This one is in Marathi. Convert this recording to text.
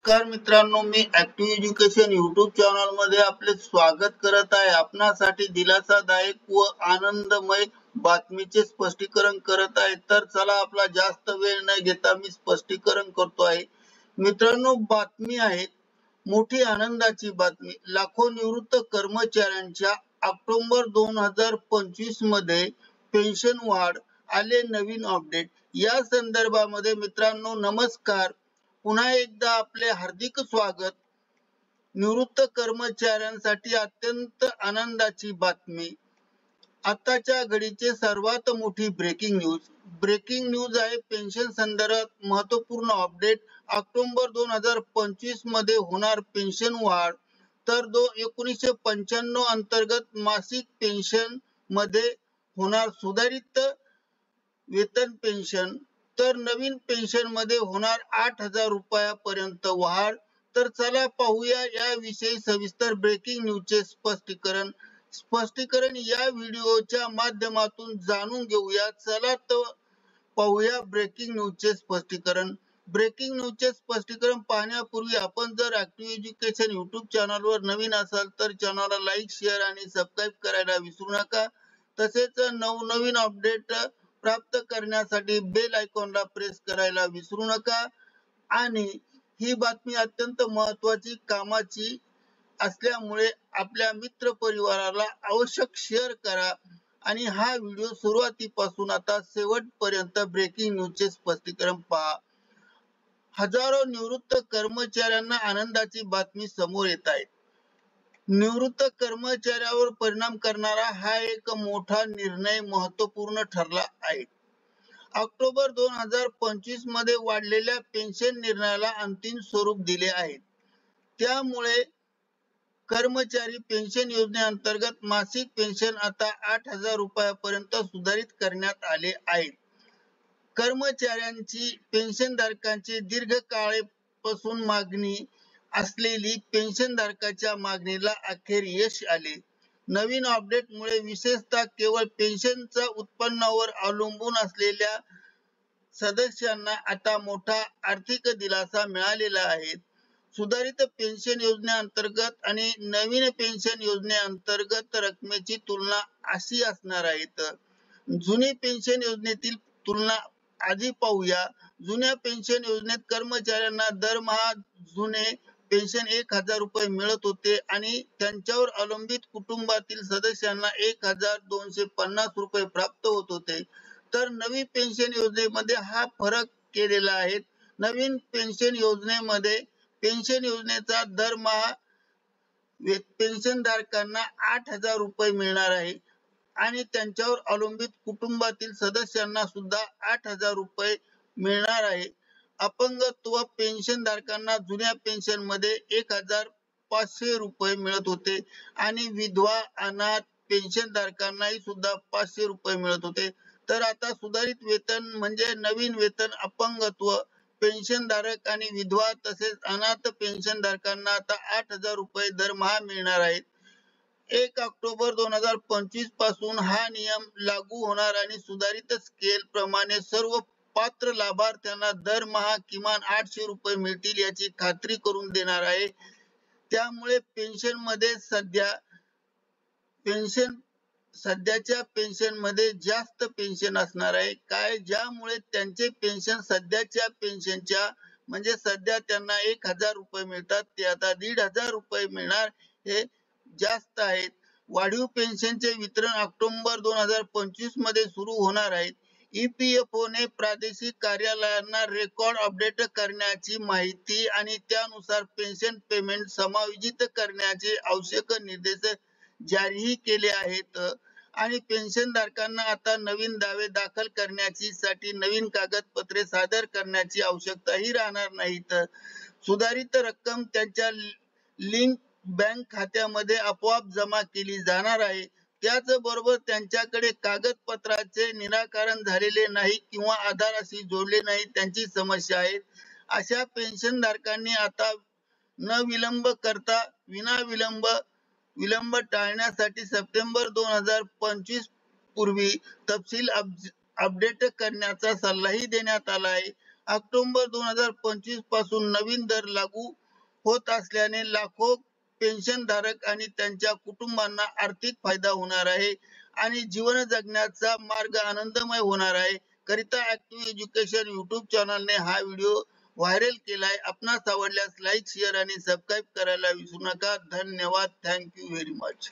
नमस्कार मित्रांनो, मी ऍक्टिव्ह एज्युकेशन यूट्यूब चॅनल मध्ये आपले स्वागत करत आहे। आपणासाठी दिलासादायक व आनंदमय बातमीचे स्पष्टीकरण करत आहे। तर चला, आपला जास्त वेळ न घेता मी स्पष्टीकरण करतो आहे। मित्रांनो, बातमी आहे मोठी आनंदाची बातमी। लाखो निवृत्त कर्मचाऱ्यांच्या ऑक्टोबर 2025 मध्ये पेन्शन वाढ, आले नवीन अपडेट। या संदर्भामध्ये मित्रांनो नमस्कार, पुन्हा एकदा आपले हार्दिक स्वागत। निवृत्त कर्मचाऱ्यांसाठी अत्यंत आनंदाची बातमी। आताच्या घडीचे सर्वात मोठी ब्रेकिंग न्यूज आहे। पेन्शन संदर्भात महत्त्वपूर्ण अपडेट। ऑक्टोबर 2025 मध्ये होणार पेन्शन वाढ। तर 1995 अंतर्गत मासिक पेन्शन मध्ये होणार सुधारित वेतन पेन्शन। तर नवीन पेन्शन मध्ये होणार 8,000 रुपयापर्यंत वाढ। तर चला पाहूया याविषयी सविस्तर ब्रेकिंग न्यूजचे स्पष्टीकरण या व्हिडिओच्या माध्यमातून जाणून घेऊया। चला तर पाहूया ब्रेकिंग न्यूजचे स्पष्टीकरण। ब्रेकिंग न्यूजचे स्पष्टीकरण पाहण्यापूर्वी आपण जर ऍक्टिव्ह एज्युकेशन यूट्यूब चॅनलवर नवीन असाल तर चॅनलला लाईक, शेअर आणि सबस्क्राईब करायला विसरू नका। तसेच नवनवीन अपडेट प्राप्त करण्यासाठी बेल आयकॉनला प्रेस करायला विसरू नका। आणि ही बातमी अत्यंत महत्त्वाची कामाची असल्यामुळे आपल्या मित्र परिवाराला आवश्यक शेअर करा। आणि हा व्हिडिओ सुरुवातीपासून आता शेवटपर्यंत ब्रेकिंग न्यूजचे स्पष्टीकरण पहा। हजारो निवृत्त कर्मचाऱ्यांना आनंदाची बातमी समोर येत आहे। निवृत्त कर्मचाऱ्यावर परिणाम करणारा हा एक मोठा निर्णय महत्त्वपूर्ण ठरला आहे। ऑक्टोबर 2025 मध्ये वाढलेल्या पेन्शन निर्णयाला अंतिम स्वरूप दिले आहे। त्यामुळे कर्मचारी पेन्शन योजनेअंतर्गत मासिक पेन्शन आता 8,000 रुपयापर्यंत सुधारित करण्यात आले आहे। कर्मचाऱ्यांची पेन्शनधारकांची दीर्घकाळापासून मागणी असलेली पेन्शनधारकांच्या मागणीला अखेर यश आले। नवीन अपडेटमुळे विशेषतः केवळ पेन्शनच्या उत्पन्नावर अवलंबून असलेल्या सदस्यांना आता मोठा आर्थिक दिलासा मिळालेला आहे। सुधारित पेन्शन योजनेअंतर्गत आणि नवीन पेन्शन योजनेअंतर्गत रकमेची तुलना अशी असणार आहे। जुनी पेन्शन योजनेतील तुलना आधी पाहूया। जुन्या पेन्शन योजनेत कर्मचाऱ्यांना दरमहा जुने पेन्शन 1,000 रुपये मिळत होते आणि त्यांच्यावर अवलंबित कुटुंबातील सदस्यांना 1,250 रुपये प्राप्त होत होते। तर नवीन पेन्शन योजनेमध्ये हा फरक केलेला आहे। नवीन पेन्शन योजनेमध्ये पेन्शन योजनेचा दरमहा पेन्शनधारकांना 8,000 रुपये मिळणार आहे आणि त्यांच्यावर अवलंबित कुटुंबातील सदस्यांना सुद्धा 8,000 रुपये मिळणार आहे। अपंगत्व पेन्शनधारकांना जुन्या पेन्शन मध्ये 1,500 रुपये मिळत होते आणि विधवा अनाथ पेन्शनधारकांनाही सुद्धा 500 रुपये मिळत होते। तर आता सुधारित वेतन म्हणजे नवीन वेतन अपंगत्व पेन्शनधारक आणि विधवा तसेच अनाथ पेन्शनधारकांना आता 8,000 रुपये दरमहा मिळणार आहेत। 1 ऑक्टोबर 2025 पासून हा नियम लागू होणार आणि सुधारित स्केल प्रमाणे सर्व पात्र लाभार्थ्यांना दरमहा किमान 800 रुपये मिळतील याची खात्री करून देणार आहे। त्यामुळे सध्याच्या पेन्शन मध्ये जास्त पेन्शन असणार आहे काय, ज्यामुळे त्यांचे पेन्शन सध्याच्या पेन्शनच्या म्हणजे सध्या त्यांना 1,000 रुपये मिळतात ते आता 1,500 रुपये मिळणार, हे जास्त आहेत। वाढीव पेन्शनचे वितरण ऑक्टोबर 2025 मध्ये सुरू होणार आहे। EPFO ने प्रादेशिक कार्यालयांना रेकॉर्ड अपडेट करण्याची माहिती आणि त्यानुसार पेन्शन पेमेंट समायोजित करण्याचे आवश्यक निर्देश जारी केले आहेत। आणि पेन्शनधारकांना आता नवीन दावे दाखल करण्यासाठी नवीन कागदपत्रे सादर करण्याची आवश्यकताही राहणार नाहीत। सुधारित रक्कम त्यांच्या लिंक बँक खात्यामध्ये आपोआप जमा केली जाणार आहे। त्याचबरोबर त्यांच्याकडे कागदपत्राचे निराकरण झालेले नाही किंवा आधाराशी जोडले नाही त्यांची समस्या आहे अशा पेन्शनधारकांनी आता विलंब टाळण्यासाठी सप्टेंबर 2025 पूर्वी तपशील अपडेट करण्याचा सल्लाही देण्यात आला आहे। ऑक्टोबर 2025 पासून नवीन दर लागू होत असल्याने लाखो पेन्शनधारक आणि त्यांच्या कुटुंबांना आर्थिक फायदा होणार आहे आणि जीवन जगण्याचा मार्ग आनंदमय होणार आहे. करिता ऍक्टिव्ह एज्युकेशन युट्यूब चॅनलने हा व्हिडिओ व्हायरल केलाय. आपणास आवडल्यास लाईक, शेअर आणि सबस्क्राईब करायला विसरू नका. धन्यवाद. Thank you very much.